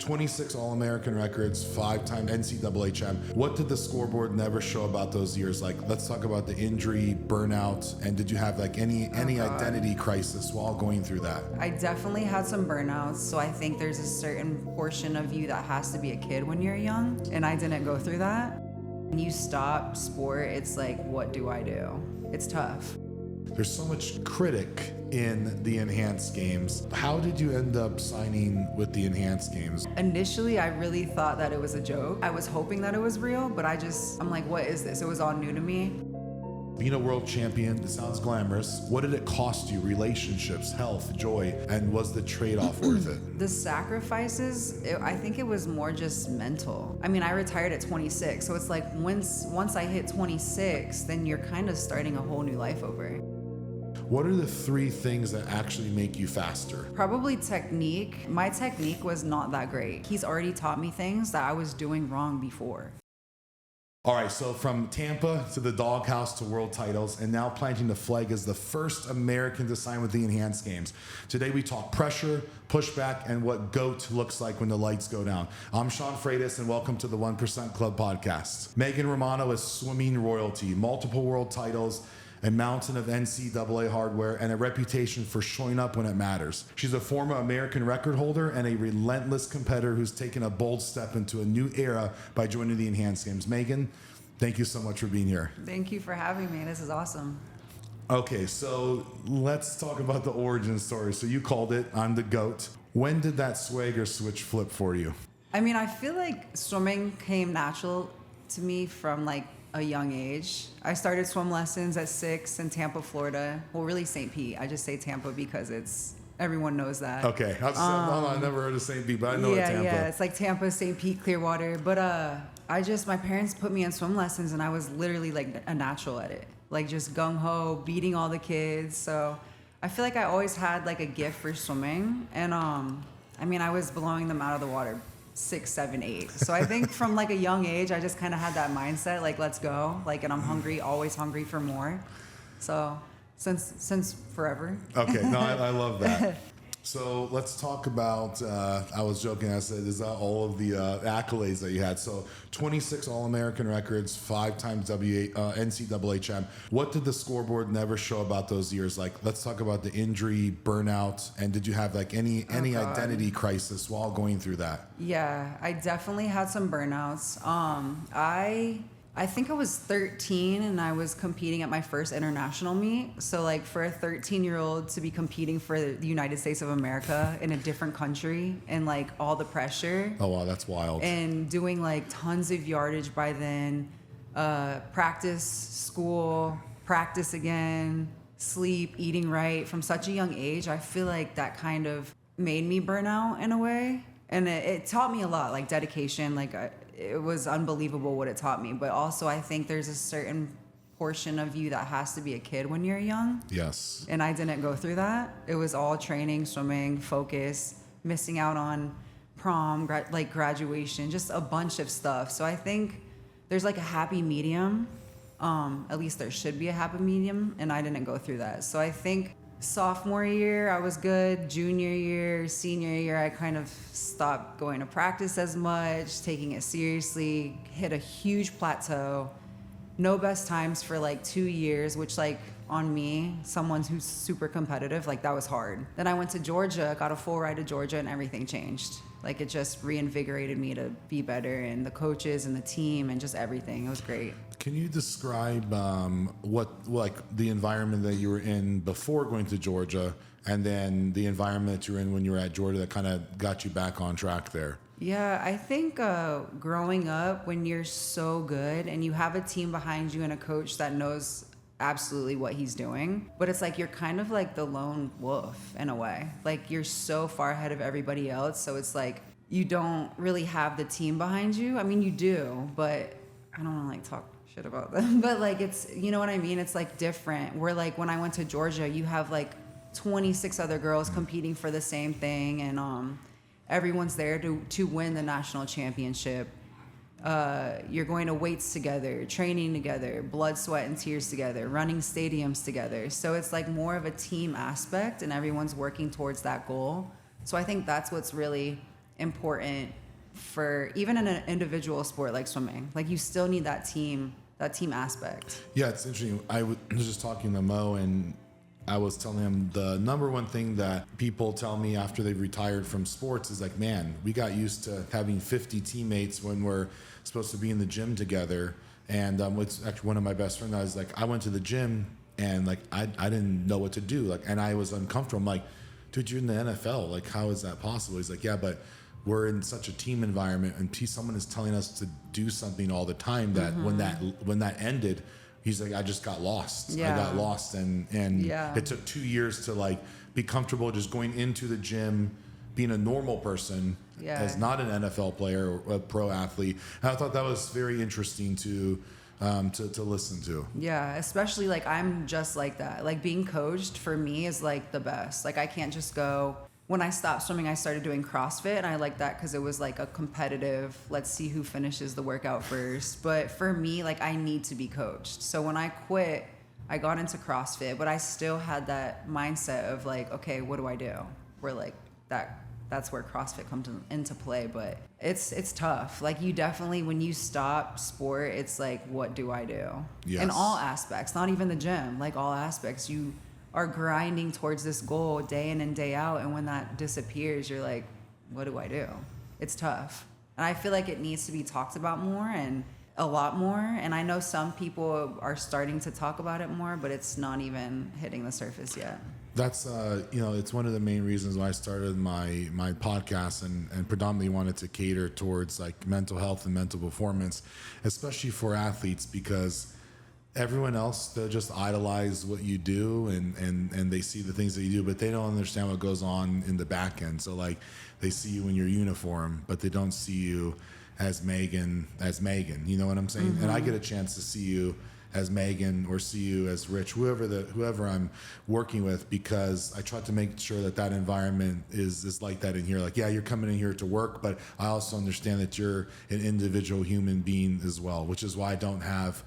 26 All-American records, 5-time NCAA champ. What did the scoreboard never show about those years? Like, let's talk about the injury, burnout, and did you have like any identity crisis while going through that? I definitely had some burnouts, so I think there's a certain portion of you that has to be a kid when you're young, and I didn't go through that. When you stop sport, it's like, what do I do? It's tough. There's so much critic in the enhanced games. How did you end up signing with the enhanced games? Initially, I really thought that it was a joke. I was hoping that it was real, but I'm like, what is this? It was all new to me. Being a world champion, it sounds glamorous. What did it cost you? Relationships, health, joy, and was the trade-off worth it? The sacrifices, I think it was more just mental. I mean, I retired at 26, so it's like once I hit 26, then you're kind of starting a whole new life over. What are the 3 things that actually make you faster? Probably technique. My technique was not that great. He's already taught me things that I was doing wrong before. All right, so from Tampa to the doghouse to world titles, and now planting the flag as the first American to sign with the enhanced games. Today we talk pressure, pushback, and what GOAT looks like when the lights go down. I'm Sean Freitas, and welcome to the 1% Club podcast. Megan Romano is swimming royalty, multiple world titles, a mountain of NCAA hardware, and a reputation for showing up when it matters. She's a former American record holder and a relentless competitor who's taken a bold step into a new era by joining the Enhanced Games. Megan, thank you so much for being here. Thank you for having me. This is awesome. Okay, so let's talk about the origin story. So you called it, I'm the GOAT. When did that swagger switch flip for you? I mean, I feel like swimming came natural to me from like a young age. I started swim lessons at 6 in Tampa, Florida. Well, really St. Pete. I just say Tampa because everyone knows that. Okay. I never heard of St. Pete, but I know Tampa. Yeah, it's like Tampa, St. Pete, Clearwater. But my parents put me in swim lessons and I was literally like a natural at it. Like just gung-ho, beating all the kids. So I feel like I always had like a gift for swimming. And I mean, I was blowing them out of the water 6, 7, 8. So I think from like a young age, I just kind of had that mindset, like, let's go. Like, and I'm hungry, always hungry for more. So since forever. Okay, no, I love that. So let's talk about, I was joking, I said, is that all of the accolades that you had? So 26 All-American records, 5-time NCAA champ. What did the scoreboard never show about those years? Like, let's talk about the injury, burnout, and did you have like any identity crisis while going through that? Yeah, I definitely had some burnouts. I think I was 13 and I was competing at my first international meet. So like for a 13-year-old to be competing for the United States of America in a different country and like all the pressure. Oh wow, that's wild. And doing like tons of yardage by then, practice, school, practice again, sleep, eating right from such a young age. I feel like that kind of made me burn out in a way. And it taught me a lot, like dedication, like it was unbelievable what it taught me. But also I think there's a certain portion of you that has to be a kid when you're young. Yes. And I didn't go through that. It was all training, swimming, focus, missing out on prom, graduation, just a bunch of stuff. So I think there's like a happy medium. At least there should be a happy medium, and I didn't go through that. So I think sophomore year, I was good. Junior year, senior year, I kind of stopped going to practice as much, taking it seriously, hit a huge plateau. No best times for like 2 years, which like on me, someone who's super competitive, like that was hard. Then I went to Georgia, got a full ride to Georgia, and everything changed. Like it just reinvigorated me to be better, and the coaches and the team and just everything. It was great. Can you describe what like the environment that you were in before going to Georgia, and then the environment that you were in when you were at Georgia that kind of got you back on track there? Yeah, I think growing up, when you're so good and you have a team behind you and a coach that knows absolutely what he's doing, but it's like you're kind of like the lone wolf in a way. Like you're so far ahead of everybody else, so it's like you don't really have the team behind you. I mean, you do, but I don't want to like talk shit about them. But like it's, you know what I mean? It's like different. Where like when I went to Georgia, you have like 26 other girls competing for the same thing, and everyone's there to win the national championship. You're going to weights together, training together, blood, sweat, and tears together, running stadiums together. So it's like more of a team aspect, and everyone's working towards that goal. So I think that's what's really important for even in an individual sport like swimming. Like you still need that team aspect. Yeah, it's interesting. I was just talking to Mo, and I was telling him the number one thing that people tell me after they've retired from sports is like, man, we got used to having 50 teammates when we're supposed to be in the gym together. And what's actually one of my best friends, I was like, I went to the gym and like I didn't know what to do, like, and I was uncomfortable. I'm like, dude, you're in the NFL. Like, how is that possible? He's like, yeah, but we're in such a team environment, and someone is telling us to do something all the time that when that ended, he's like, I just got lost. Yeah. I got lost, and it took 2 years to like be comfortable just going into the gym, being a normal person, as not an NFL player or a pro athlete. And I thought that was very interesting to listen to. Yeah, especially like I'm just like that. Like being coached for me is like the best. Like I can't just go. When I stopped swimming, I started doing CrossFit, and I liked that because it was like a competitive, let's see who finishes the workout first. But for me, like I need to be coached. So when I quit, I got into CrossFit, but I still had that mindset of like, okay, what do I do? Where like that's where CrossFit comes into play. But it's tough. Like you definitely, when you stop sport, it's like, what do I do? Yes. In all aspects, not even the gym, like all aspects. You are grinding towards this goal day in and day out, and when that disappears, you're like, what do I do? It's tough. And I feel like it needs to be talked about more, and a lot more. And I know some people are starting to talk about it more, but it's not even hitting the surface yet. That's it's one of the main reasons why I started my podcast and predominantly wanted to cater towards like mental health and mental performance, especially for athletes, because everyone else, they'll just idolize what you do and they see the things that you do, but they don't understand what goes on in the back end. So like they see you in your uniform, but they don't see you as Megan. You know what I'm saying? Mm-hmm. And I get a chance to see you as Megan or see you as Rich, whoever I'm working with, because I try to make sure that environment is like that in here. Like, yeah, you're coming in here to work, but I also understand that you're an individual human being as well, which is why I don't have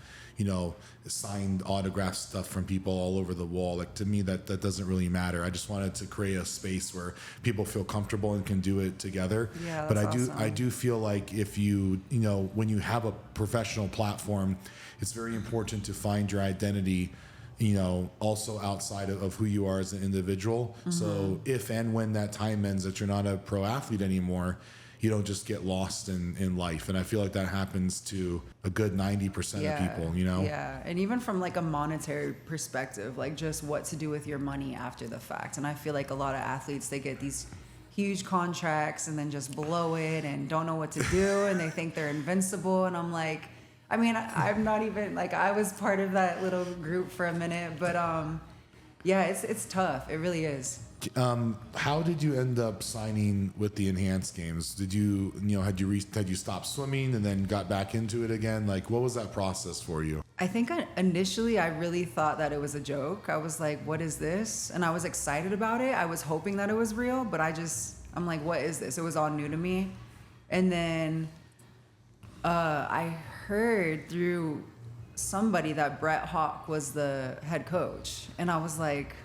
signed autograph stuff from people all over the wall. Like to me, that doesn't really matter. I just wanted to create a space where people feel comfortable and can do it together. Yeah, but awesome. I do feel like if you when you have a professional platform, it's very important to find your identity, also outside of who you are as an individual. Mm-hmm. So if and when that time ends that you're not a pro athlete anymore, you don't just get lost in life. And I feel like that happens to a good 90% of people, Yeah, and even from like a monetary perspective, like just what to do with your money after the fact. And I feel like a lot of athletes, they get these huge contracts and then just blow it and don't know what to do, and they think they're invincible. And I'm like, I mean, I'm not even, like, I was part of that little group for a minute, but yeah, it's tough. It really is. How did you end up signing with the enhanced games? Did you, had you stopped swimming and then got back into it again? Like, what was that process for you? I think initially I really thought that it was a joke. I was like, what is this? And I was excited about it. I was hoping that it was real, but I'm like, what is this? It was all new to me. And then I heard through somebody that Brett Hawk was the head coach. And I was like,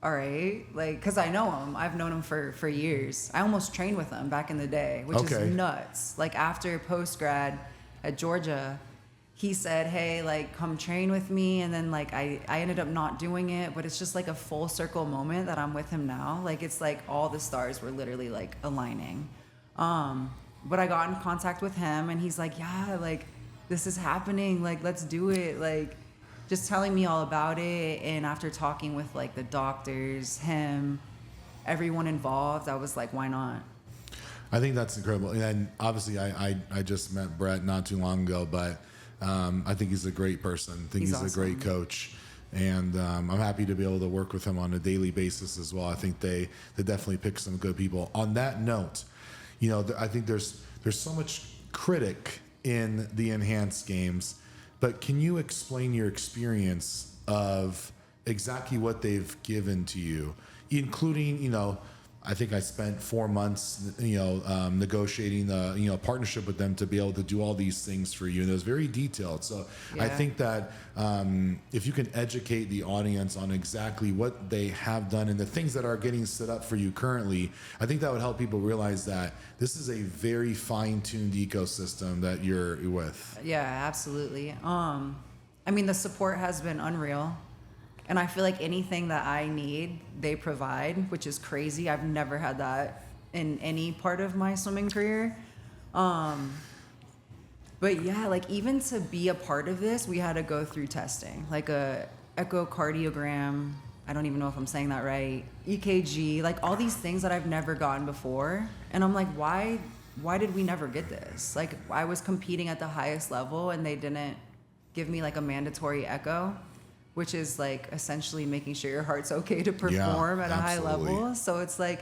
all right, like, because I know him. I've known him for years. I almost trained with him back in the day, which is nuts. Like, after post-grad at Georgia, he said, hey, like, come train with me. And then, like, I ended up not doing it, but it's just, like, a full circle moment that I'm with him now. Like, it's like all the stars were literally, like, aligning. But I got in contact with him, and he's like, yeah, like, this is happening. Like, let's do it. Like, just telling me all about it. And after talking with like the doctors, him, everyone involved, I was like, why not? I think that's incredible. And obviously I just met Brett not too long ago, but I think he's a great person. I think he's awesome. A great coach. And I'm happy to be able to work with him on a daily basis as well. I think they definitely pick some good people. On that note, I think there's so much critic in the enhanced games. But can you explain your experience of exactly what they've given to you, including, I think I spent 4 months, negotiating a partnership with them to be able to do all these things for you. And it was very detailed. So I think that if you can educate the audience on exactly what they have done and the things that are getting set up for you currently, I think that would help people realize that this is a very fine-tuned ecosystem that you're with. Yeah, absolutely. I mean, the support has been unreal. And I feel like anything that I need, they provide, which is crazy. I've never had that in any part of my swimming career. But yeah, like even to be a part of this, we had to go through testing, like a echocardiogram. I don't even know if I'm saying that right. EKG, like all these things that I've never gotten before. And I'm like, why did we never get this? Like I was competing at the highest level and they didn't give me like a mandatory echo, which is like essentially making sure your heart's okay to perform at a high level. So it's like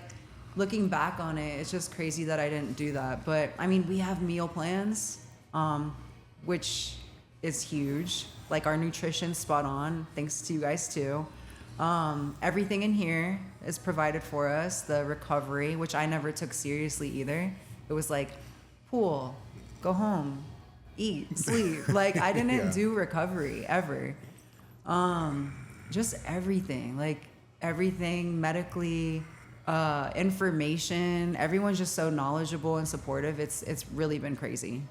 looking back on it, it's just crazy that I didn't do that. But I mean, we have meal plans, which is huge. Like our nutrition's spot on, thanks to you guys too. Everything in here is provided for us. The recovery, which I never took seriously either. It was like pool, go home, eat, sleep. Like I didn't do recovery ever. Just everything, like everything medically, information. Everyone's just so knowledgeable and supportive. It's really been crazy.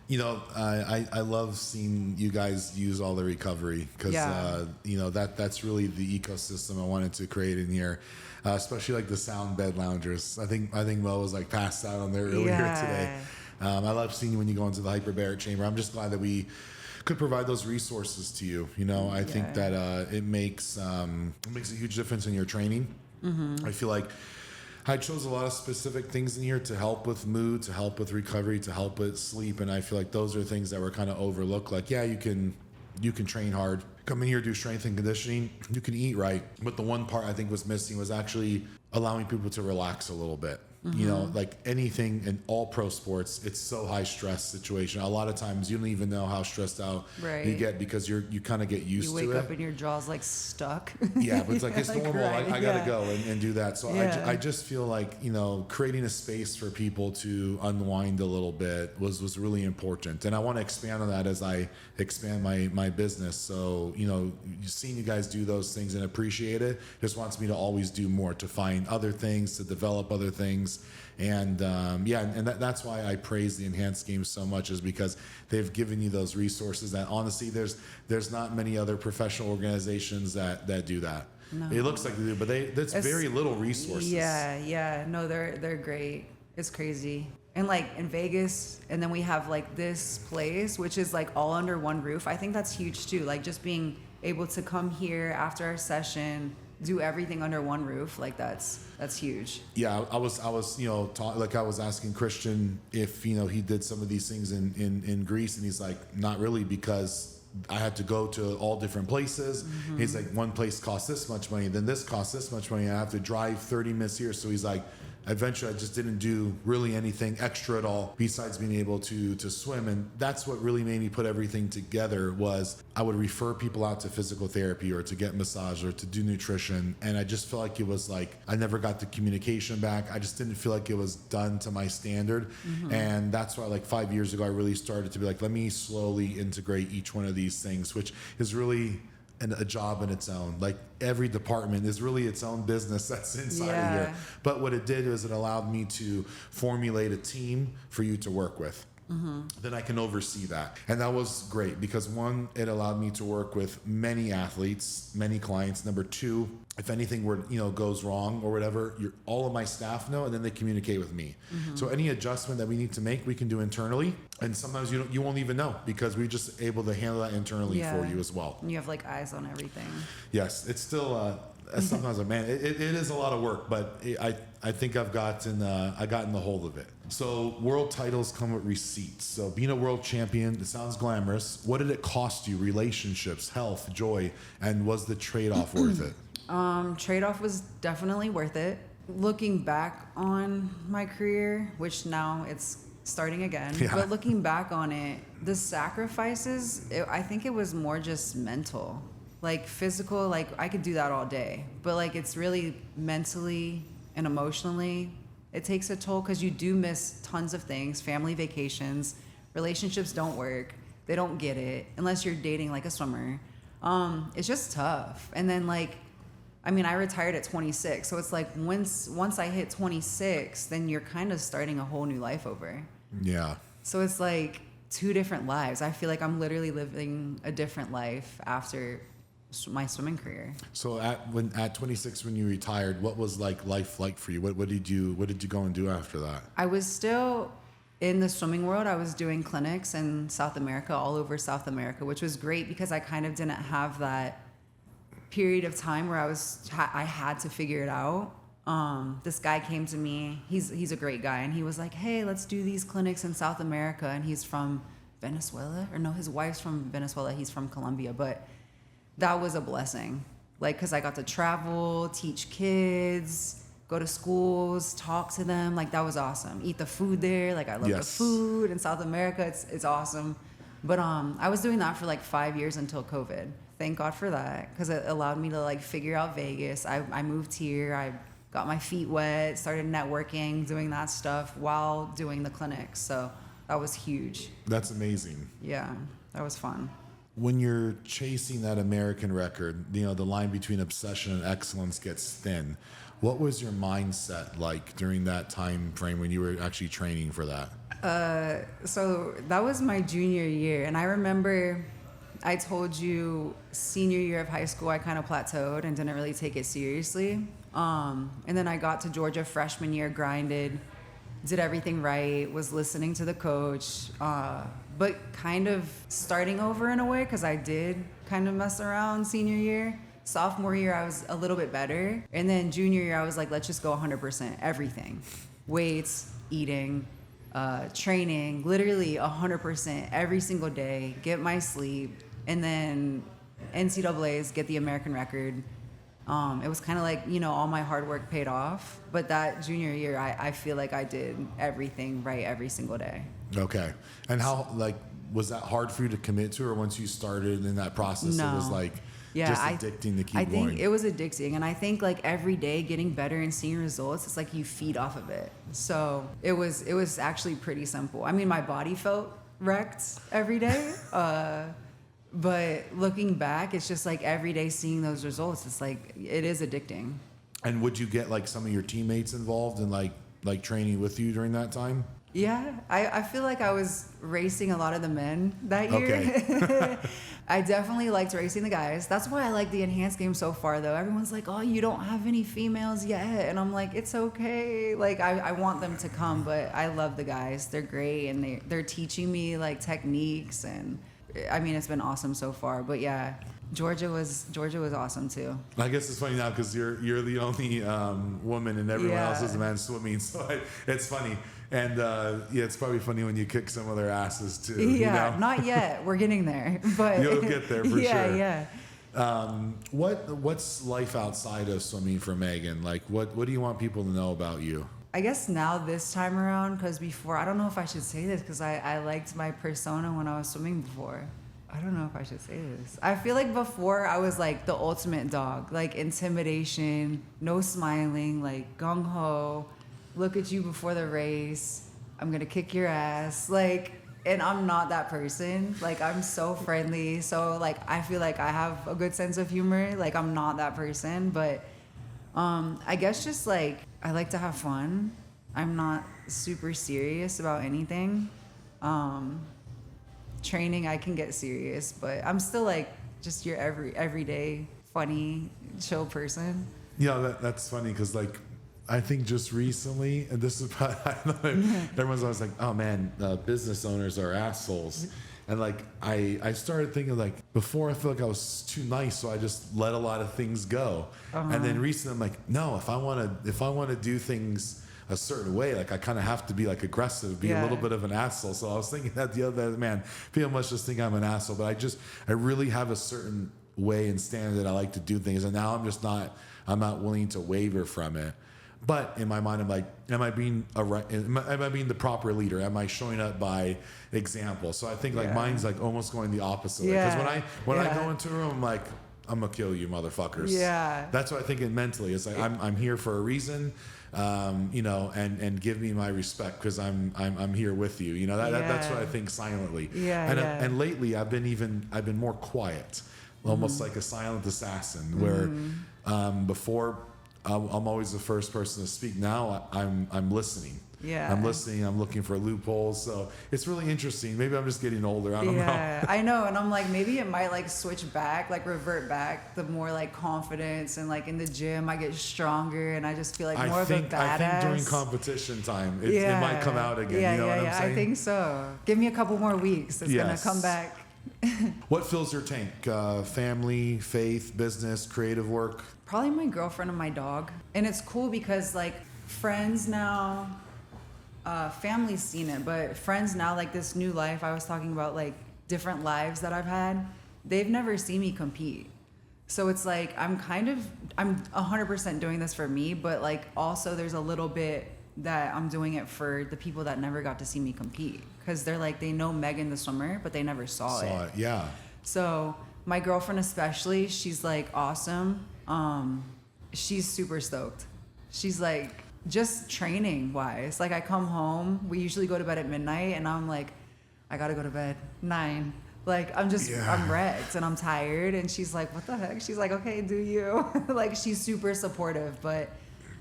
I love seeing you guys use all the recovery because that's really the ecosystem I wanted to create in here, especially like the sound bed loungers. I think Mo was like passed out on there earlier today. I love seeing you when you go into the hyperbaric chamber. I'm just glad that we could provide those resources to you. I think that it makes a huge difference in your training. Mm-hmm. I feel like I chose a lot of specific things in here to help with mood, to help with recovery, to help with sleep, and I feel like those are things that were kind of overlooked. Like, you can train hard, come in here, do strength and conditioning, you can eat right, but the one part I think was missing was actually allowing people to relax a little bit. Mm-hmm. Like anything in all pro sports, it's so high stress situation. A lot of times you don't even know how stressed out you get because you kind of get used to it. You wake up and your jaw's like stuck. Yeah, but it's like, it's like normal. I gotta go and do that. So I just feel like, creating a space for people to unwind a little bit was really important. And I want to expand on that as I expand my business. So, seeing you guys do those things and appreciate it just wants me to always do more, to find other things, to develop other things. And that's why I praise the enhanced games so much, is because they've given you those resources that honestly there's not many other professional organizations that do that. No. It looks like they do, but it's very little resources. Yeah. No, they're great. It's crazy. And like in Vegas, and then we have like this place, which is like all under one roof. I think that's huge too. Like just being able to come here after our session, do everything under one roof, like that's huge. Yeah, I was I was asking Christian if he did some of these things in Greece, and he's like, not really, because I had to go to all different places. Mm-hmm. He's like, one place costs this much money, then this costs this much money, and I have to drive 30 minutes here. So he's like, eventually I just didn't do really anything extra at all besides being able to swim. And that's what really made me put everything together. Was I would refer people out to physical therapy or to get massage or to do nutrition, and I just felt like it was like I never got the communication back. I just didn't feel like it was done to my standard. Mm-hmm. And that's why like 5 years ago I really started to be like, let me slowly integrate each one of these things, which is really a job in its own. Like every department is really its own business that's inside of here. But what it did is it allowed me to formulate a team for you to work with. Mm-hmm. Then I can oversee that. And that was great because one, it allowed me to work with many athletes, many clients. Number two, if anything goes wrong or whatever, all of my staff know, and then they communicate with me. Mm-hmm. So any adjustment that we need to make, we can do internally. And sometimes you won't even know because we're just able to handle that internally for you as well. And you have like eyes on everything. Yes, it's still sometimes it is a lot of work, but I think I've gotten the hold of it. So world titles come with receipts. So being a world champion, it sounds glamorous. What did it cost you? Relationships, health, joy, and was the trade-off worth it? Trade-off was definitely worth it. Looking back on my career, which now it's starting again, but looking back on it, the sacrifices, I think it was more just mental. Like physical, like I could do that all day, but like it's really mentally and emotionally, it takes a toll because you do miss tons of things. Family vacations, relationships don't work. They don't get it unless you're dating like a swimmer. It's just tough. And then like, I mean, I retired at 26. So it's like once I hit 26, then you're kind of starting a whole new life over. Yeah. So it's like 2 different lives. I feel like I'm literally living a different life after my swimming career. So at 26, when you retired, what was like life like for you? What did you go and do after that? I was still in the swimming world. I was doing clinics in South America, all over South America, which was great because I kind of didn't have that period of time where I had to figure it out. This guy came to me. He's a great guy, and he was like, "Hey, let's do these clinics in South America." And he's from Venezuela, or no, his wife's from Venezuela. He's from Colombia, but that was a blessing. Like, cause I got to travel, teach kids, go to schools, talk to them. Like, that was awesome. Eat the food there. Like, I love the food in South America. It's awesome. But I was doing that for like 5 years until COVID. Thank God for that, because it allowed me to like figure out Vegas. I moved here. I got my feet wet, started networking, doing that stuff while doing the clinics. So that was huge. That's amazing. Yeah, that was fun. When you're chasing that American record, you know, the line between obsession and excellence gets thin. What was your mindset like during that time frame when you were actually training for that? So that was my junior year. And I remember I told you senior year of high school, I kind of plateaued and didn't really take it seriously. And then I got to Georgia freshman year, grinded, did everything right, was listening to the coach, but kind of starting over in a way, because I did kind of mess around senior year. Sophomore year, I was a little bit better. And then junior year, I was like, let's just go 100%, everything. Weights, eating, training, literally 100% every single day, get my sleep, and then NCAAs, get the American record. It was kind of like, you know, all my hard work paid off. But that junior year, I feel like I did everything right every single day. Okay. And how, like, was that hard for you to commit to, or once you started in that process, No. it was like just addicting to keep I going? think it was addicting. And I think like every day getting better and seeing results, it's like you feed off of it. So it was actually pretty simple. I mean, my body felt wrecked every day. But looking back, it's just like every day seeing those results, it's like, it is addicting. And would you get like some of your teammates involved in like training with you during that time? Yeah, I feel like I was racing a lot of the men that year. Okay. I definitely liked racing the guys. That's why I like the enhanced game so far, though. Everyone's like, oh, you don't have any females yet. And I'm like, it's okay. Like, I want them to come, but I love the guys. They're great, and they're teaching me, like, techniques. And, I mean, it's been awesome so far. But, yeah, Georgia was awesome, too. I guess it's funny now because you're the only woman and everyone else is a man swimming. So it's funny. And yeah, it's probably funny when you kick some of their asses too. Yeah, you know? not yet. We're getting there, but you'll get there for sure. Yeah. What's life outside of swimming for Megan? Like, what do you want people to know about you? I guess now this time around, because before, I don't know if I should say this because I liked my persona when I was swimming before. I don't know if I should say this. I feel like before I was like the ultimate dog, like intimidation, no smiling, like gung ho. Look at you before the race. I'm gonna kick your ass. Like, and I'm not that person. Like, I'm so friendly. So like, I feel like I have a good sense of humor. Like, I'm not that person, but I guess just like, I like to have fun. I'm not super serious about anything. Training, I can get serious, but I'm still like just your everyday funny, chill person. Yeah, that's funny because like, I think just recently, and this is probably, I don't know, everyone's always like, oh man, business owners are assholes. And like, I started thinking like, before I feel like I was too nice, so I just let a lot of things go. And then recently I'm like, no, if I want to do things a certain way, like I kind of have to be like aggressive, be a little bit of an asshole. So I was thinking that the other day, man, people must just think I'm an asshole, but I really have a certain way and standard that I like to do things. And now I'm not willing to waver from it. But in my mind, I'm like, am I being the proper leader? Am I showing up by example? So I think like mine's like almost going the opposite way. Because when I go into a room, I'm like, I'm gonna kill you, motherfuckers. Yeah. That's what I think mentally. It's like I'm here for a reason, you know, and give me my respect because I'm here with you. You know, that's what I think silently. Yeah. And lately I've been more quiet, almost like a silent assassin. Where before I'm always the first person to speak. Now I'm listening. Yeah. I'm listening. I'm looking for loopholes. So it's really interesting. Maybe I'm just getting older. I don't know. Yeah, I know. And I'm like, maybe it might like switch back, like revert back. The more like confidence and like in the gym, I get stronger and I just feel like more of a badass. I think during competition time, it might come out again. Yeah, you know what I'm saying? I think so. Give me a couple more weeks. It's gonna come back. What fills your tank? Family, faith, business, creative work? Probably my girlfriend and my dog. And it's cool because like friends now, family's seen it, but friends now, like this new life I was talking about, like different lives that I've had, they've never seen me compete. So it's like I'm 100% doing this for me, but like also there's a little bit that I'm doing it for the people that never got to see me compete, because they're like, they know Megan the swimmer, but they never saw it. Yeah. So my girlfriend especially, she's like awesome. She's super stoked. She's like, just training wise, like I come home, we usually go to bed at midnight and I'm like, I gotta go to bed 9. Like I'm wrecked and I'm tired, and she's like, what the heck? She's like, okay, do you? Like she's super supportive. But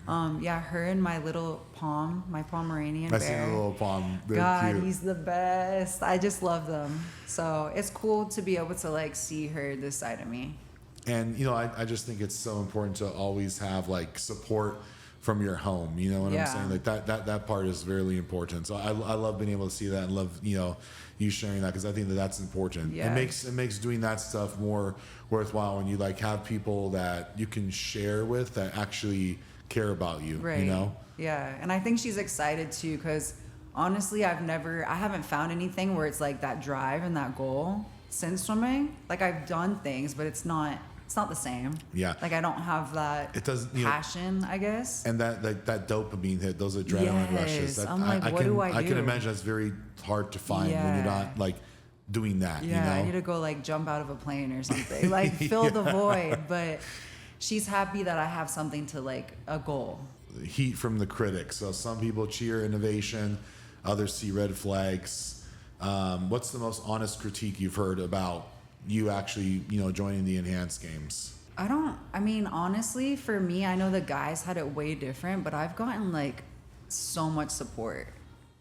her and my little my Pomeranian bear. I see the little Pom. They're God, cute. he's the best. I just love them. So it's cool to be able to like see her this side of me. And you know, I just think it's so important to always have like support from your home. You know what I'm saying? Like that part is really important. So I love being able to see that and love, you know, you sharing that, because I think that's important. Yeah. It makes doing that stuff more worthwhile when you like have people that you can share with that actually care about you. Right. You know? Yeah. And I think she's excited too, because honestly, I haven't found anything where it's like that drive and that goal since swimming. Like I've done things, but it's not the same. Yeah. Like I don't have that passion, I guess. And that dopamine hit, those adrenaline rushes. That, I'm like, what do I do? I can imagine that's very hard to find when you're not like doing that. Yeah, you know? I need to go like jump out of a plane or something. Like fill the void. But she's happy that I have something to like a goal. Heat from the critics. So some people cheer innovation, others see red flags. What's the most honest critique you've heard about you actually, you know, joining the enhanced games? I mean, honestly, for me, I know the guys had it way different, but I've gotten like so much support.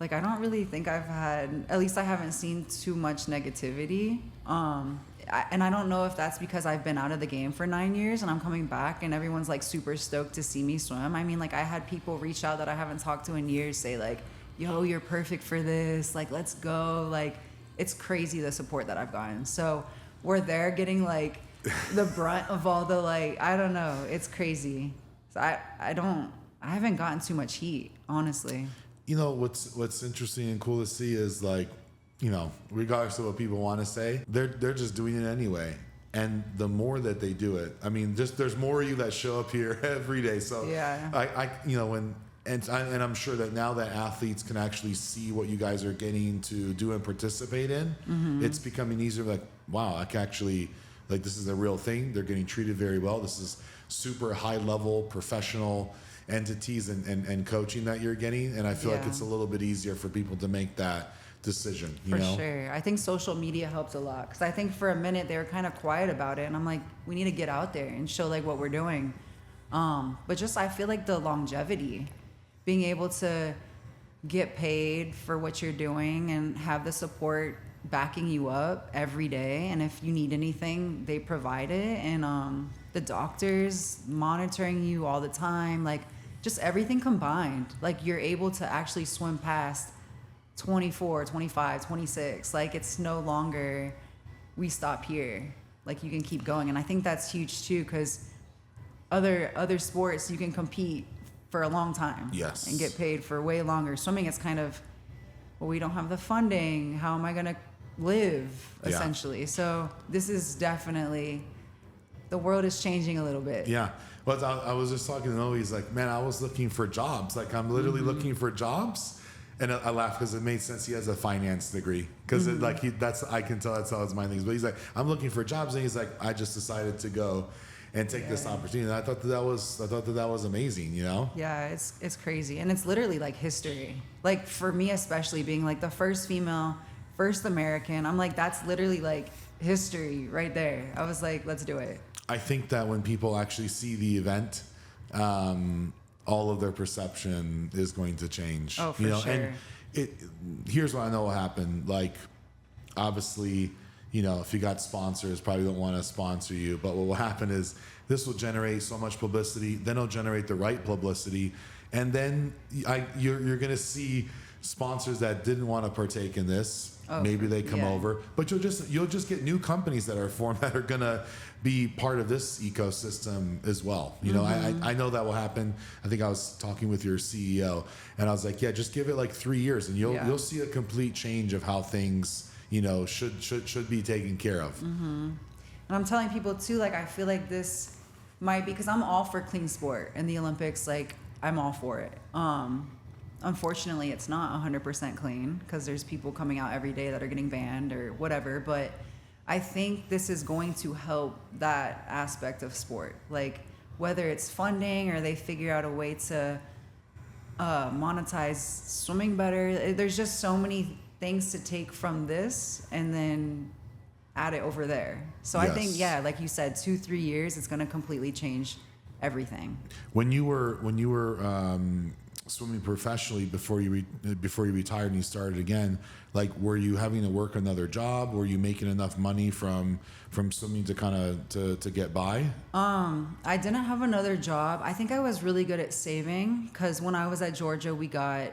Like, I don't really think I've had, at least I haven't seen too much negativity. And I don't know if that's because I've been out of the game for 9 years and I'm coming back and everyone's like super stoked to see me swim. I mean, like I had people reach out that I haven't talked to in years say like, yo, you're perfect for this. Like, let's go. Like, it's crazy the support that I've gotten. So we're there getting like the brunt of all the like, I don't know, it's crazy. So I haven't gotten too much heat, honestly. You know, what's interesting and cool to see is like, you know, regardless of what people want to say, they're just doing it anyway. And the more that they do it, I mean, just there's more of you that show up here every day. So yeah, I you know, and I'm sure that now that athletes can actually see what you guys are getting to do and participate in, it's becoming easier. Like, wow, I can actually, like, this is a real thing. They're getting treated very well. This is super high level professional entities and coaching that you're getting. And I feel like it's a little bit easier for people to make that decision. You know? For sure. I think social media helps a lot, because I think for a minute they were kind of quiet about it. And I'm like, we need to get out there and show like what we're doing. But just, I feel like the longevity, being able to get paid for what you're doing and have the support backing you up every day, and if you need anything, they provide it, and the doctors monitoring you all the time, like just everything combined, like you're able to actually swim past 24, 25, 26. Like it's no longer we stop here, like you can keep going. And I think that's huge too, because other sports you can compete for a long time, yes, and get paid for way longer. Swimming, it's kind of, well, we don't have the funding. How am I going to live, essentially? So this is definitely, the world is changing a little bit. Yeah. Well, I was just talking to Noe. He's like, man, I was looking for jobs. Like, I'm literally looking for jobs. And I laugh because it made sense. He has a finance degree because I can tell that's how his mind thinks. But he's like, I'm looking for jobs, and he's like, I just decided to go and take this opportunity. And I thought that was amazing, you know? Yeah, it's crazy, and it's literally like history. Like for me, especially being like the first female, first American, I'm like, that's literally like history right there. I was like, let's do it. I think that when people actually see the event, all of their perception is going to change. Oh, for sure. And here's what I know will happen. Like, obviously, you know, if you got sponsors, probably don't want to sponsor you. But what will happen is this will generate so much publicity. Then it'll generate the right publicity, and then you're going to see sponsors that didn't want to partake in this. Maybe they come over, but you'll just get new companies that are formed that are going to be part of this ecosystem as well. You know, I know that will happen. I think I was talking with your CEO, and I was like, yeah, just give it like 3 years, and you'll see a complete change of how things, you know, should be taken care of. And I'm telling people too, like, I feel like this might be, because I'm all for clean sport in the Olympics. Like, I'm all for it. Unfortunately, it's not 100% clean because there's people coming out every day that are getting banned or whatever. But I think this is going to help that aspect of sport. Like, whether it's funding or they figure out a way to monetize swimming better. There's just so many things to take from this and then add it over there. So I think, like you said, 2-3 years, it's going to completely change everything. When you were swimming professionally before you retired and you started again, like, were you having to work another job? Were you making enough money from swimming to kind of to get by? I didn't have another job. I think I was really good at saving because when I was at Georgia, we got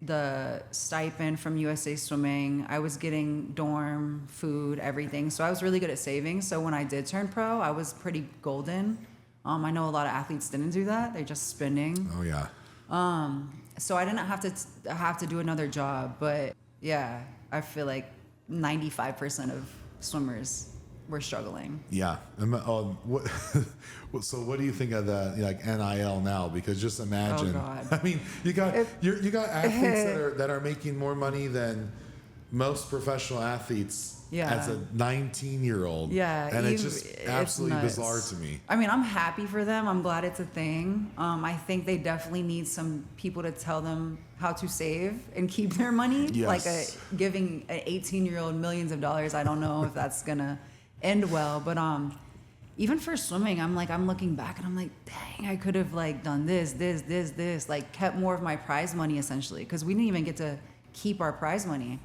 the stipend from USA Swimming. I was getting dorm, food, everything. So I was really good at saving. So when I did turn pro, I was pretty golden. I know a lot of athletes didn't do that. They're just spending. Oh yeah. So I didn't have to do another job, but yeah, I feel like 95% of swimmers were struggling. Yeah. So what do you think of the like NIL now? Because just imagine. Oh God. I mean, you got athletes that are making more money than most professional athletes. As a 19-year-old. Yeah. And it's just absolutely bizarre to me. I mean, I'm happy for them. I'm glad it's a thing. I think they definitely need some people to tell them how to save and keep their money. Yes. Like giving an 18-year-old millions of dollars. I don't know if that's going to end well. But even for swimming, I'm looking back and I'm like, dang, I could have like done this, like kept more of my prize money essentially. Because we didn't even get to keep our prize money.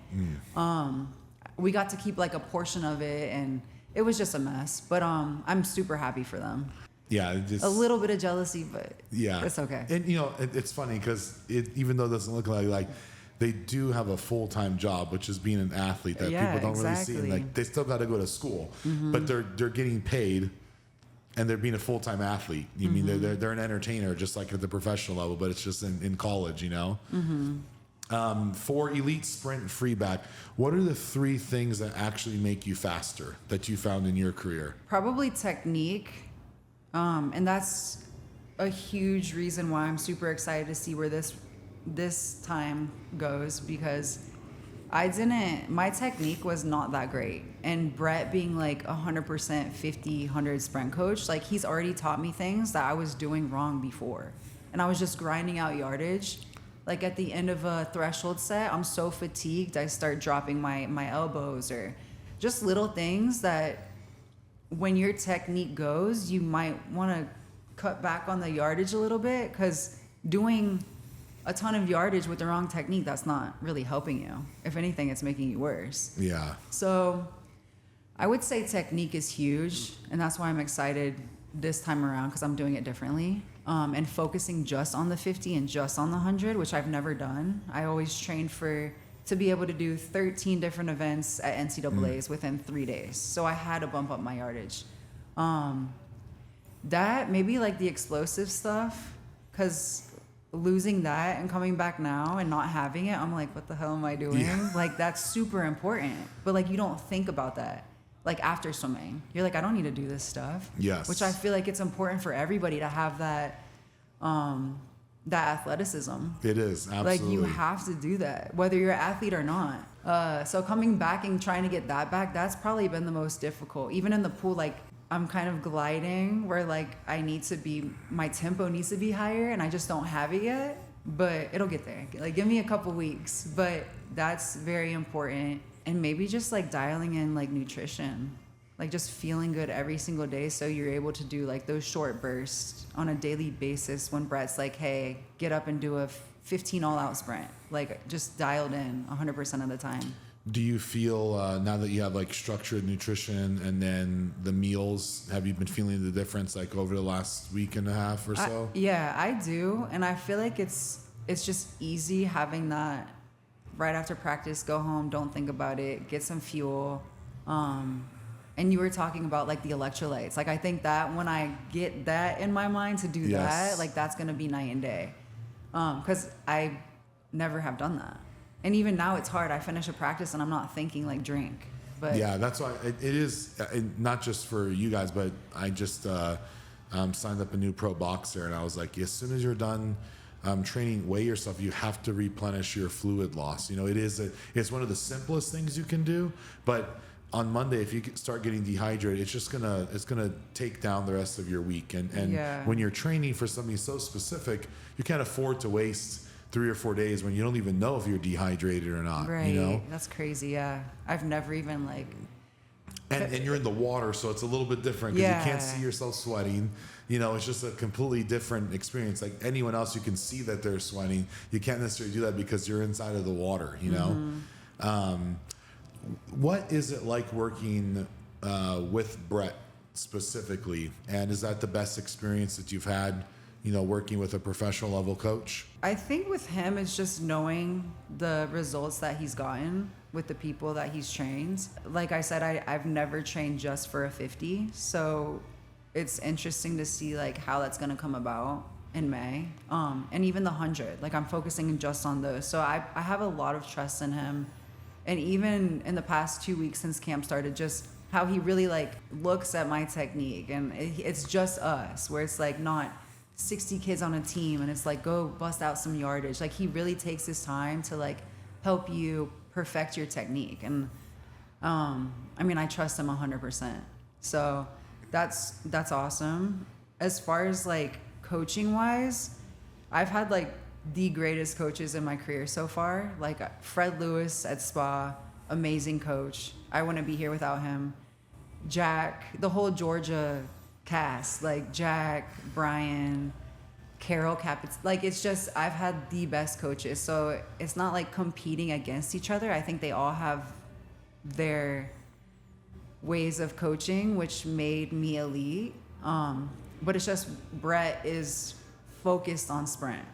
We got to keep like a portion of it, and it was just a mess. But I'm super happy for them. Yeah, a little bit of jealousy, but it's okay. And you know, it's funny because even though it doesn't look like they do have a full-time job, which is being an athlete that people don't really see. And like they still got to go to school, but they're getting paid, and they're being a full-time athlete. You mean they're an entertainer just like at the professional level, but it's just in college, you know. For elite sprint and free back, what are the 3 things that actually make you faster that you found in your career? Probably technique. And that's a huge reason why I'm super excited to see where this time goes, because my technique was not that great. And Brett being like 100% 50, 100 sprint coach, like he's already taught me things that I was doing wrong before. And I was just grinding out yardage. Like at the end of a threshold set, I'm so fatigued, I start dropping my elbows, or just little things that when your technique goes, you might want to cut back on the yardage a little bit, because doing a ton of yardage with the wrong technique, that's not really helping you. If anything, it's making you worse. Yeah. So I would say technique is huge, and that's why I'm excited this time around, because I'm doing it differently. And focusing just on the 50 and just on the 100, which I've never done. I always trained to be able to do 13 different events at NCAAs within 3 days. So I had to bump up my yardage. That, maybe like the explosive stuff, because losing that and coming back now and not having it, I'm like, what the hell am I doing? Yeah. Like, that's super important. But like, you don't think about that. Like after swimming, you're like, I don't need to do this stuff. Yes. Which I feel like it's important for everybody to have that that athleticism. It is, absolutely. Like, you have to do that, whether you're an athlete or not. So coming back and trying to get that back, that's probably been the most difficult. Even in the pool, like, I'm kind of gliding where, like, my tempo needs to be higher, and I just don't have it yet. But it'll get there. Like, give me a couple weeks. But that's very important. And maybe just, like, dialing in, like, nutrition. Like, just feeling good every single day so you're able to do, like, those short bursts on a daily basis when Brett's like, hey, get up and do a 15 all-out sprint. Like, just dialed in 100% of the time. Do you feel, now that you have, like, structured nutrition and then the meals, have you been feeling the difference, like, over the last week and a half or so? Yeah, I do. And I feel like it's just easy having that right after practice, go home, don't think about it, get some fuel. And you were talking about, like, the electrolytes. Like, I think that when I get that in my mind to do that, like, that's going to be night and day. Because I never have done that. And even now it's hard. I finish a practice and I'm not thinking, like, drink. But yeah, that's why it is, not just for you guys, but I just signed up a new pro boxer, and I was like, as soon as you're done training, weigh yourself. You have to replenish your fluid loss. You know, it's one of the simplest things you can do, but on Monday, if you start getting dehydrated, it's gonna take down the rest of your week. And when you're training for something so specific, you can't afford to waste 3 or 4 days when you don't even know if you're dehydrated or not. Right. You know? That's crazy. Yeah. I've never even, like. And you're in the water, so it's a little bit different because you can't see yourself sweating. You know, it's just a completely different experience. Like anyone else, you can see that they're sweating. You can't necessarily do that because you're inside of the water, you know? Mm-hmm. What is it like working with Brett specifically? And is that the best experience that you've had, you know, working with a professional level coach? I think with him, it's just knowing the results that he's gotten with the people that he's trained. Like I said, I've never trained just for a 50. So it's interesting to see, like, how that's going to come about in May. And even the 100, like, I'm focusing just on those. So I have a lot of trust in him. And even in the past 2 weeks since camp started, just how he really, like, looks at my technique. And it's just us, where it's, like, not 60 kids on a team and it's like, go bust out some yardage. Like, he really takes his time to, like, help you perfect your technique. And I mean, I trust him 100%. So that's awesome. As far as, like, coaching wise, I've had, like, the greatest coaches in my career so far. Like, Fred Lewis at Spa, amazing coach. I wouldn't be here without him. Jack, the whole Georgia cast, like Jack, Brian, Carol Capitz. Like, it's just, I've had the best coaches. So it's not like competing against each other. I think they all have their ways of coaching, which made me elite. But it's just Brett is focused on sprint.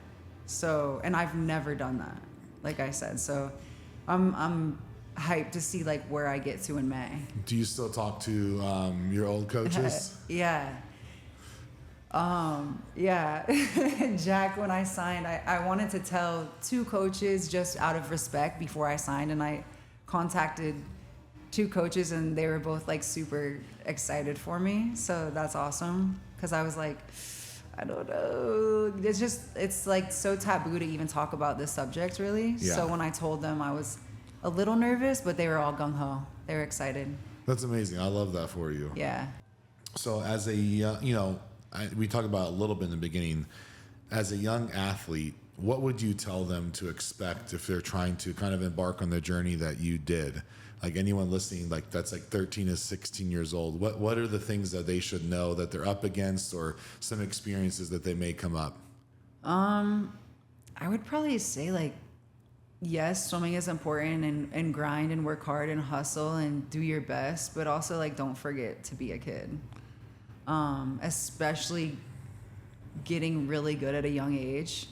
So, and I've never done that, like I said. So I'm hyped to see, like, where I get to in May. Do you still talk to your old coaches? Yeah. Jack, when I signed, I wanted to tell 2 coaches just out of respect before I signed, and I contacted 2 coaches, and they were both, like, super excited for me. So that's awesome, because I was like, I don't know. It's like so taboo to even talk about this subject, really. Yeah. So when I told them, I was a little nervous, but they were all gung-ho. They were excited. That's amazing. I love that for you. Yeah. So as a, we talked about a little bit in the beginning, as a young athlete, what would you tell them to expect if they're trying to kind of embark on the journey that you did? Like, anyone listening, like, that's like 13 to 16 years old, what are the things that they should know that they're up against, or some experiences that they may come up? I would probably say, like, yes, swimming is important, and grind and work hard and hustle and do your best, but also, like, don't forget to be a kid. Especially getting really good at a young age,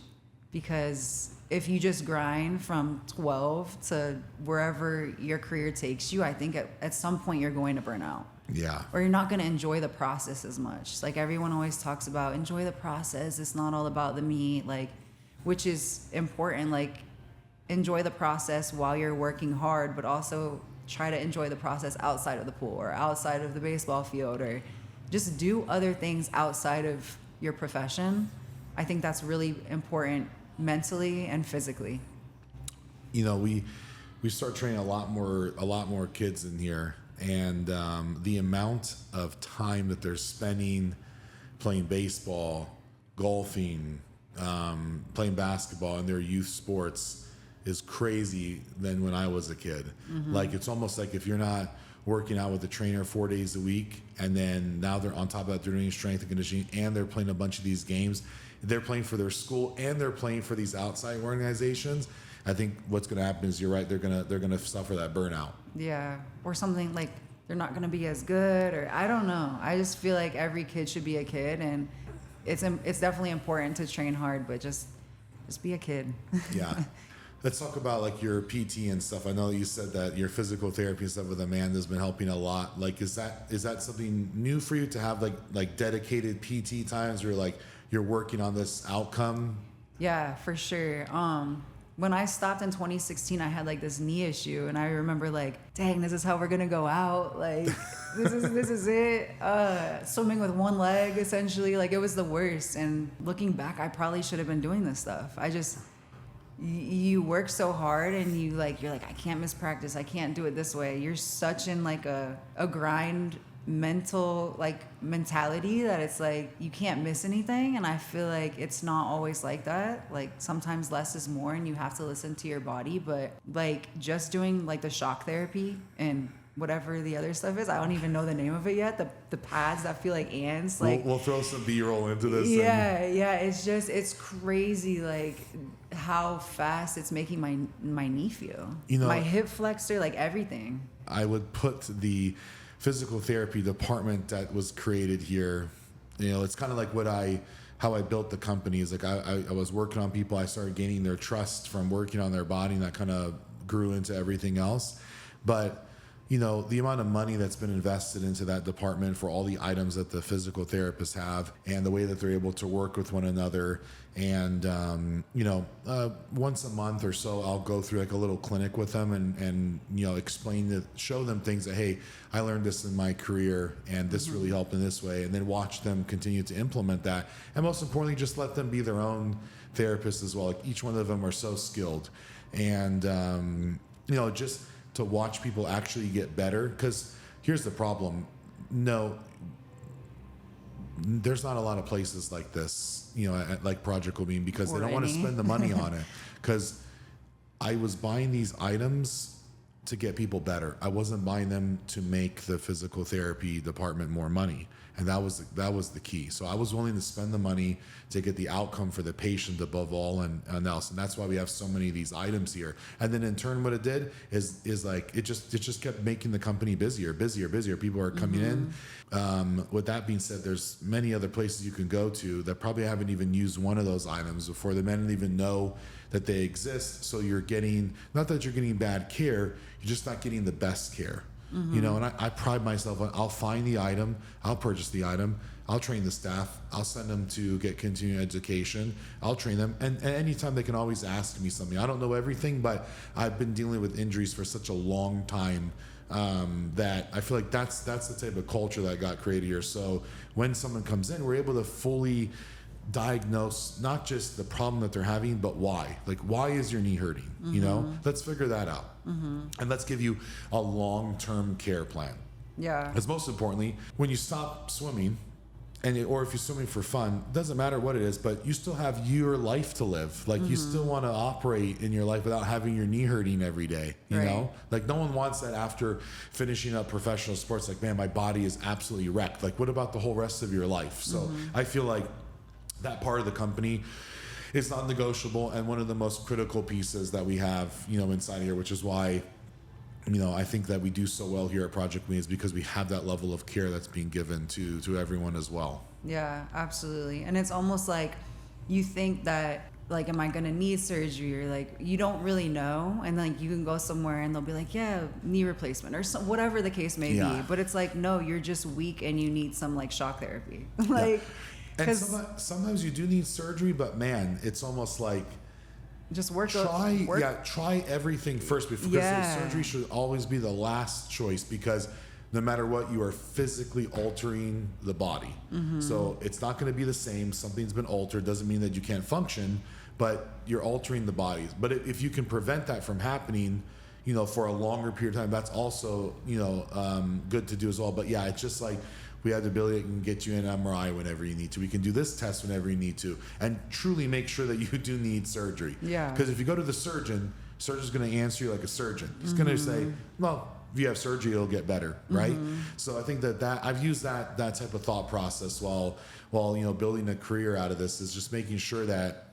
because if you just grind from 12 to wherever your career takes you, I think at some point you're going to burn out. Yeah. Or you're not going to enjoy the process as much. Like, everyone always talks about enjoy the process. It's not all about the meet, like, which is important. Like, enjoy the process while you're working hard, but also try to enjoy the process outside of the pool or outside of the baseball field, or just do other things outside of your profession. I think that's really important mentally and physically. You know, we start training a lot more kids in here, and the amount of time that they're spending playing baseball, golfing, playing basketball in their youth sports is crazy than when I was a kid. Like, it's almost like if you're not working out with a trainer 4 days a week, and then now they're on top of that, they're doing strength and conditioning, and they're playing a bunch of these games. They're playing for their school, and they're playing for these outside organizations. I think what's going to happen is, you're right, they're gonna suffer that burnout. Yeah, or something like they're not going to be as good, or I don't know. I just feel like every kid should be a kid, and it's definitely important to train hard, but just be a kid. Yeah. Let's talk about like your PT and stuff. I know you said that your physical therapy stuff with Amanda's been helping a lot. Like, is that something new for you to have like dedicated PT times, or like you're working on this outcome? Yeah, for sure. When I stopped in 2016, I had like this knee issue, and I remember like, dang, this is how we're gonna go out. Like, this is it. Swimming with one leg, essentially. Like, it was the worst. And looking back, I probably should have been doing this stuff. You work so hard, and you're like, I can't miss practice. I can't do it this way. You're such in like a grind mentality that it's like you can't miss anything. And I feel like it's not always like that. Like, sometimes less is more, and you have to listen to your body. But like, just doing like the shock therapy and whatever the other stuff is, I don't even know the name of it yet. The pads that feel like ants. Like, we'll throw some B-roll into this. Yeah. It's crazy, like how fast it's making my knee feel. You know, my hip flexor, like everything. I would put the physical therapy department that was created here, you know, it's kind of like how I built the company. Is like I was working on people. I started gaining their trust from working on their body, and that kind of grew into everything else. But you know, the amount of money that's been invested into that department for all the items that the physical therapists have, and the way that they're able to work with one another. And, once a month or so, I'll go through like a little clinic with them and show them things that, hey, I learned this in my career, and this really helped in this way. And then watch them continue to implement that. And most importantly, just let them be their own therapists as well. Like, each one of them are so skilled. And, just to watch people actually get better. Because here's the problem. No, there's not a lot of places like this, like Project Obene, because they don't want to spend the money on it. Because I was buying these items to get people better. I wasn't buying them to make the physical therapy department more money. And that was the key. So I was willing to spend the money to get the outcome for the patient above all and else. And that's why we have so many of these items here. And then in turn, what it did is like it just kept making the company busier. People are coming in. With that being said, there's many other places you can go to that probably haven't even used one of those items before. They may not even know that they exist. So you're getting, not that you're getting bad care, you're just not getting the best care. And I pride myself on, I'll find the item, I'll purchase the item, I'll train the staff, I'll send them to get continuing education, I'll train them, and anytime they can always ask me something. I don't know everything, but I've been dealing with injuries for such a long time that I feel like that's the type of culture that got created here. So when someone comes in, we're able to fully diagnose not just the problem that they're having, but why. Like, why is your knee hurting? Let's figure that out. And let's give you a long-term care plan. Yeah. Because most importantly, when you stop swimming, or if you're swimming for fun, doesn't matter what it is, but you still have your life to live. Like, you still want to operate in your life without having your knee hurting every day. You know, like, no one wants that after finishing up professional sports. Like, man, my body is absolutely wrecked. Like, what about the whole rest of your life? So I feel like that part of the company is non-negotiable, and one of the most critical pieces that we have, inside here, which is why, I think that we do so well here at Project Me, is because we have that level of care that's being given to everyone as well. Yeah, absolutely. And it's almost like you think that, like, am I going to need surgery? Or like, you don't really know. And like, you can go somewhere and they'll be like, yeah, knee replacement or whatever the case may be. But it's like, no, you're just weak and you need some like shock therapy. And sometimes you do need surgery, but man, it's almost like just try everything first, because surgery should always be the last choice, because no matter what, you are physically altering the body. So it's not going to be the same. Something's been altered. Doesn't mean that you can't function, but you're altering the body. But if you can prevent that from happening, you know, for a longer period of time, that's also, you know, good to do as well. But yeah, it's just like, we have the ability to get you an MRI whenever you need to. We can do this test whenever you need to, and truly make sure that you do need surgery. Yeah. Because if you go to the surgeon's going to answer you like a surgeon. He's going to say, well, if you have surgery, it'll get better, right? So I think that I've used that type of thought process while you know, building a career out of this, is just making sure that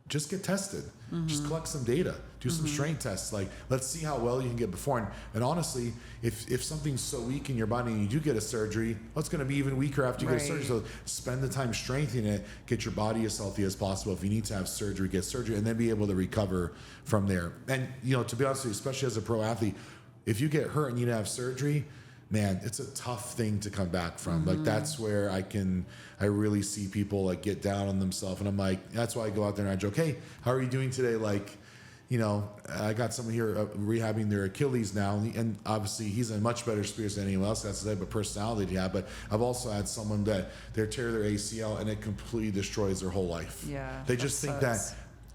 just get tested, just collect some data, do some strength tests. Like, let's see how well you can get before. And honestly, if something's so weak in your body and you do get a surgery, well, it's going to be even weaker after you get a surgery. So spend the time strengthening it, get your body as healthy as possible. If you need to have surgery, get surgery, and then be able to recover from there. And, you know, to be honest with you, especially as a pro athlete, if you get hurt and you need to have surgery, man, it's a tough thing to come back from. Like, that's where I really see people like get down on themselves, and I'm like, that's why I go out there and I joke, hey, how are you doing today? Like, you know, I got someone here rehabbing their Achilles now, and obviously he's in much better spirits than anyone else has to say, but personality he had. But I've also had someone that they tear their ACL and it completely destroys their whole life. Yeah, they just think that,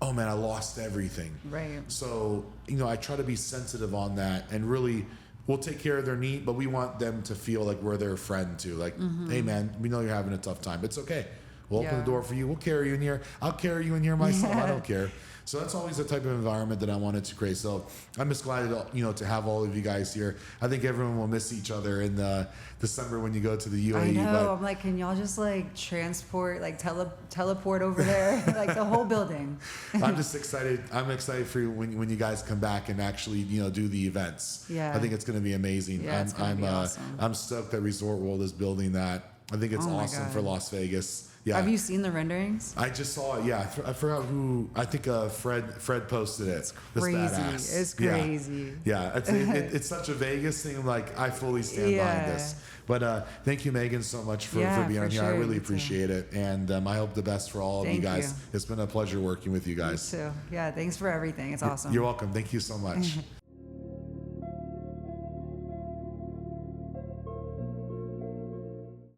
oh man, I lost everything. Right. So, you know, I try to be sensitive on that, and really, we'll take care of their need, but we want them to feel like we're their friend too. Like, hey man, we know you're having a tough time. It's okay. We'll open the door for you. We'll carry you in here. I'll carry you in here myself. I don't care. So that's always the type of environment that I wanted to create. So I'm just glad, you know, to have all of you guys here. I think everyone will miss each other in December when you go to the UAE. I know. I'm like, can y'all just like transport, like teleport over there, like the whole building? I'm just excited. I'm excited for you when you guys come back and actually, you know, do the events. Yeah. I think it's going to be amazing. Yeah, it's gonna be awesome. I'm stoked that Resort World is building that. I think it's awesome for Las Vegas. Yeah. Have you seen the renderings? I just saw it. Yeah, I forgot who. I think Fred posted it. It's crazy. It's crazy. Yeah, it's such a Vegas thing. Like, I fully stand behind this. But thank you, Megan, so much for being on here. I really appreciate it, and I hope the best for all of you guys. It's been a pleasure working with you guys. Me too. Yeah, thanks for everything. It's awesome. You're welcome. Thank you so much.